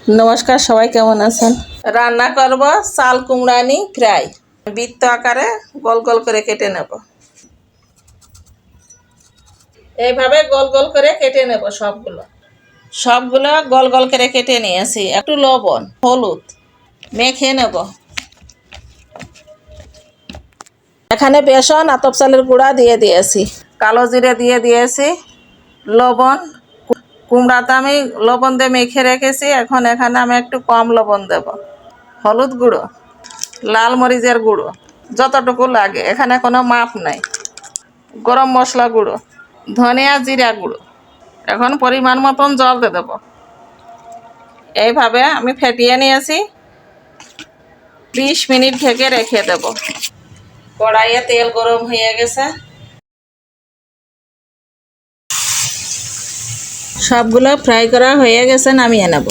নমস্কার, সবাই কেমন আছেন? রান্না করব চাল কুমড়ানি ফ্রাই। বৃত্ত আকারে গোল গোল করে কেটে নেব। এইভাবে গোল গোল করে কেটে নেব সবগুলো গোল গোল করে কেটে নিয়েছি। একটু লবণ, হলুদ মেখে নেব। এখানে বেসন আতপ চালের গুঁড়া দিয়ে দিয়েছি, কালো জিরে দিয়ে দিয়েছি, লবণ। কুমড়াতে আমি লবণ দিয়ে মেখে রেখেছি, এখন এখানে আমি একটু কম লবণ দেব। হলুদ গুঁড়ো, লাল মরিচের গুঁড়ো যতটুকু লাগে, এখানে কোনো মাপ নাই। গরম মশলা গুঁড়ো, ধনিয়া জিরা গুঁড়ো। এখন পরিমাণ মতন জল দিয়ে দেবো। এইভাবে আমি ফেটিয়ে নিয়েছি। 20 মিনিট ঢেকে রেখে দেব। কড়াইয়ে তেল গরম হয়ে গেছে, সবগুলো ফ্রাই করা হয়ে গেছে, নামিয়ে নেব।